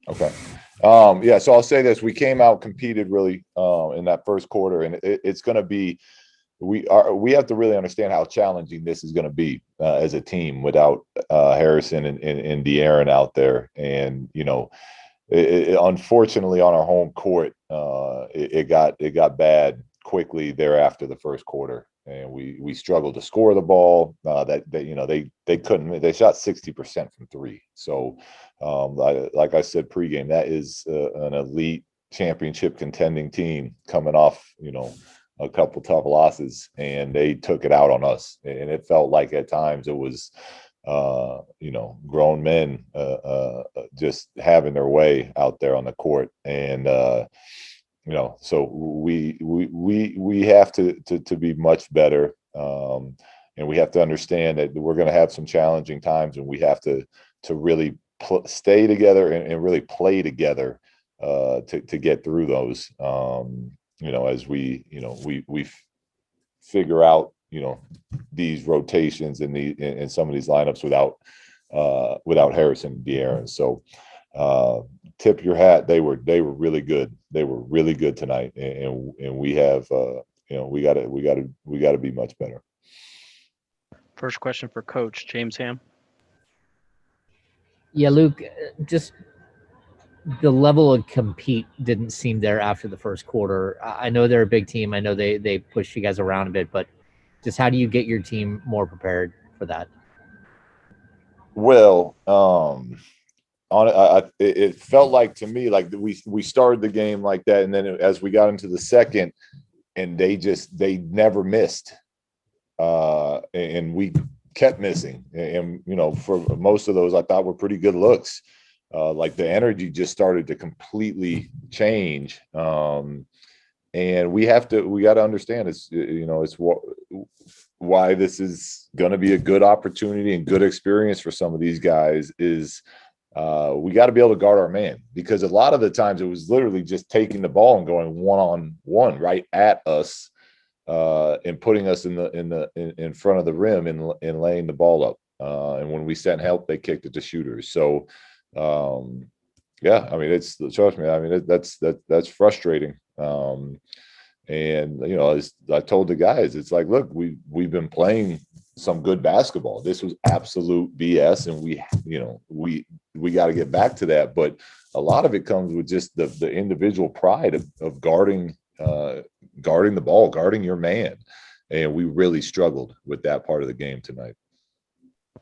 Okay. Yeah, so I'll say this. We came out, competed really in that first quarter, and it's going to be we have to really understand how challenging this is going to be as a team without Harrison and De'Aaron out there. And unfortunately on our home court, it got bad quickly thereafter the first quarter, and we struggled to score the ball. They couldn't. They shot 60% from three. So, like I said pregame, that is an elite championship contending team coming off a couple tough losses, and they took it out on us. And it felt like at times it was grown men just having their way out there on the court. And so we have to be much better, and we have to understand that we're going to have some challenging times, and we have to really stay together and really play together to get through those. As we figure out these rotations and some of these lineups without Harrison and De'Aaron. So tip your hat. They were really good. They were really good tonight, and we have we got to be much better. First question for Coach James Ham. Yeah, Luke, just the level of compete didn't seem there after the first quarter. I know they're a big team. I know they push you guys around a bit, but just how do you get your team more prepared for that? Well, it felt like to me like we started the game like that, and then as we got into the second, and they never missed, and we kept missing, and for most of those I thought were pretty good looks. Like the energy just started to completely change, and we got to understand it's why this is going to be a good opportunity and good experience for some of these guys is we got to be able to guard our man, because a lot of the times it was literally just taking the ball and going one-on-one right at us, and putting us in front of the rim and laying the ball up. And when we sent help, they kicked it to shooters. So yeah, I mean, trust me, I mean, that's frustrating. And as I told the guys, it's like, look, we've been playing some good basketball. This was absolute BS, and we got to get back to that. But a lot of it comes with just the individual pride of guarding the ball, guarding your man, and we really struggled with that part of the game tonight.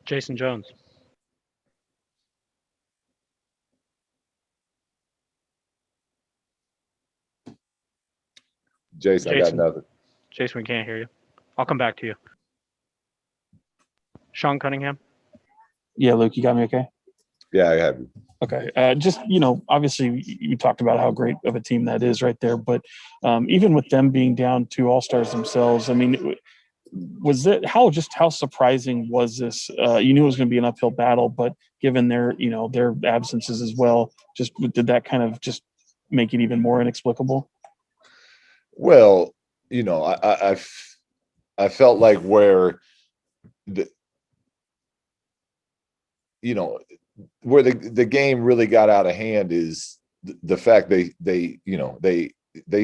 Jason Jones. Jason, I got nothing. Jason, we can't hear you. I'll come back to you. Sean Cunningham. Yeah, Luke, you got me okay? Yeah, I have you. Okay. Just, obviously you talked about how great of a team that is right there, but even with them being down two all-stars themselves, I mean, how surprising was this? You knew it was going to be an uphill battle, but given their absences as well, just did that kind of just make it even more inexplicable? Well, I felt like where the game really got out of hand is the fact they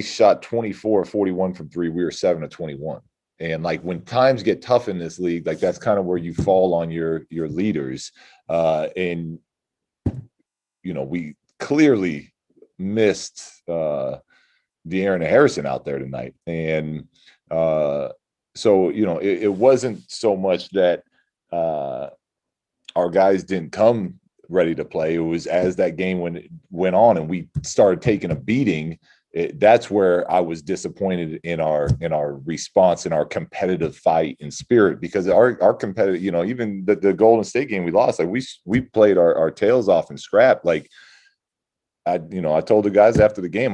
shot 24-41 from three. We were 7-21. And like when times get tough in this league, like that's kind of where you fall on your leaders. And we clearly missed De'Aaron and Harrison out there tonight. And so it wasn't so much that our guys didn't come ready to play. It was as that game went on and we started taking a beating, that's where I was disappointed in our response, in our competitive fight and spirit, because our competitive, even the Golden State game we lost, like we played our tails off and scrapped. Like I told the guys after the game,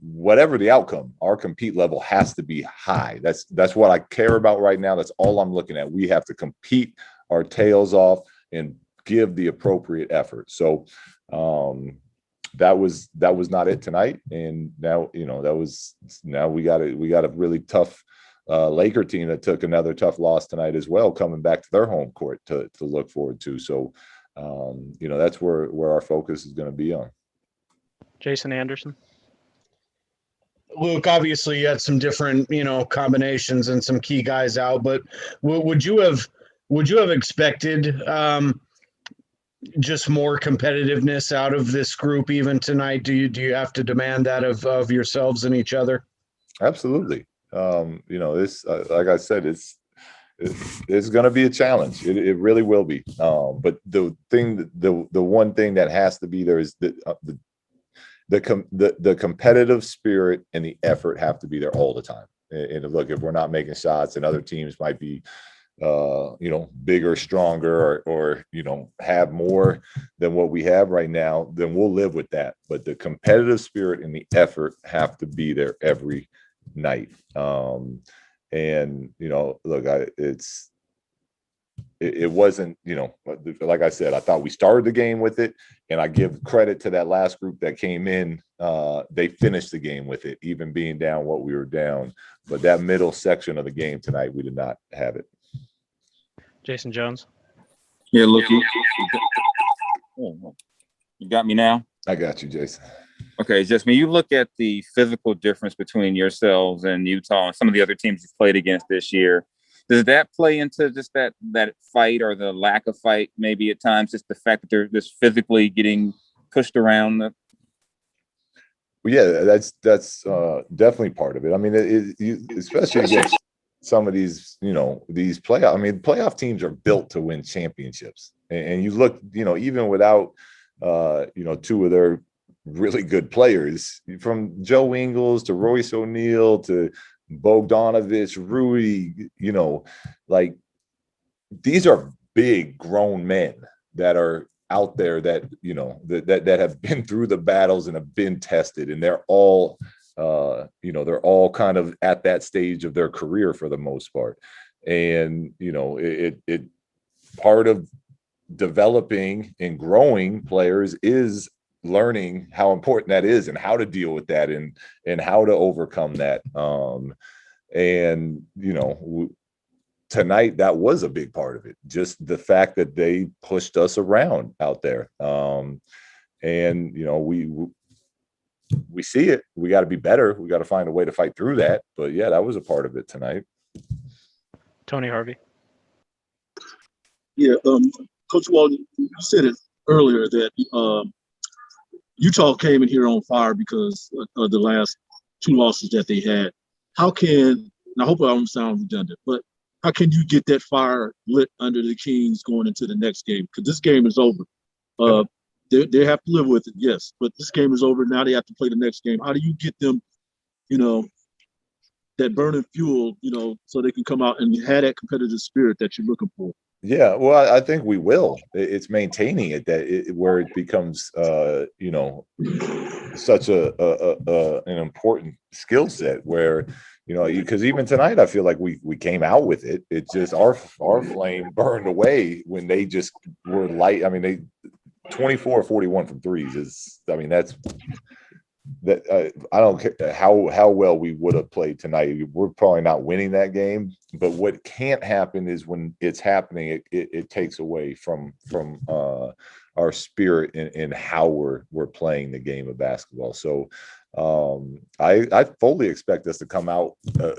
whatever the outcome, our compete level has to be high. That's what I care about right now. That's all I'm looking at. We have to compete our tails off and give the appropriate effort. So that was not it tonight. And now, we got a really tough Laker team that took another tough loss tonight as well, coming back to their home court to look forward to. So, that's where our focus is going to be on. Jason Anderson. Luke, obviously you had some different, combinations and some key guys out, but would you have expected just more competitiveness out of this group even tonight? Do you have to demand that of yourselves and each other? Absolutely. This, like I said, it's going to be a challenge. It really will be. But the one thing that has to be there is the competitive spirit and the effort have to be there all the time. And look, if we're not making shots and other teams might be, bigger, stronger, or have more than what we have right now, then we'll live with that. But the competitive spirit and the effort have to be there every night. Look, it wasn't, like I said, I thought we started the game with it, and I give credit to that last group that came in. They finished the game with it, even being down what we were down. But that middle section of the game tonight, we did not have it. Jason Jones. Yeah, look, you got me now? I got you, Jason. Okay, just when you look at the physical difference between yourselves and Utah and some of the other teams you've played against this year, does that play into just that fight or the lack of fight maybe at times, just the fact that they're just physically getting pushed around? Well, yeah, that's definitely part of it. I mean, especially against some of these, these playoff. I mean, playoff teams are built to win championships, and you look, even without, two of their really good players, from Joe Ingles to Royce O'Neal to Bogdanovich, Rui, like these are big grown men that are out there that, that have been through the battles and have been tested, and they're all they're all kind of at that stage of their career for the most part. And, it part of developing and growing players is learning how important that is and how to deal with that and how to overcome that. Tonight, that was a big part of it. Just the fact that they pushed us around out there. We see it. We got to be better. We got to find a way to fight through that. But yeah, that was a part of it tonight. Tony Harvey. Yeah, Coach Walton, you said it earlier that Utah came in here on fire because of the last two losses that they had. And I hope I don't sound redundant, but how can you get that fire lit under the Kings going into the next game? Because this game is over. They have to live with it, yes, but this game is over. Now they have to play the next game. How do you get them, that burning fuel, so they can come out and have that competitive spirit that you're looking for? Yeah, well, I think we will. It's maintaining it where it becomes, such an important skill set where, because even tonight I feel like we came out with it. It just our flame burned away when they just were light. I mean, they 24-41 from threes is. I mean, that's that. I don't care how well we would have played tonight. We're probably not winning that game. But what can't happen is when it's happening, it takes away from our spirit and how we're playing the game of basketball. So I fully expect us to come out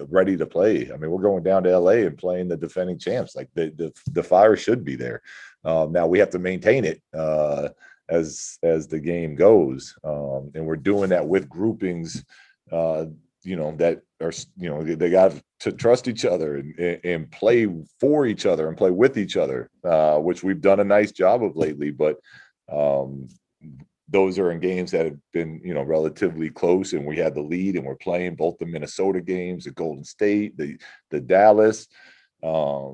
ready to play. I mean, we're going down to LA and playing the defending champs. Like the fire should be there. Now we have to maintain it as the game goes, and we're doing that with groupings. That are, they got to trust each other and play for each other and play with each other, which we've done a nice job of lately. But those are in games that have been, relatively close, and we had the lead, and we're playing both the Minnesota games, the Golden State, the Dallas. But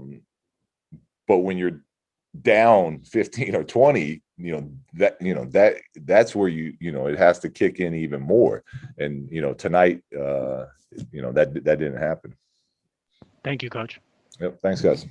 when you're down 15 or 20, that's where it has to kick in even more. And tonight, that didn't happen. Thank you, Coach. Yep. Thanks, guys.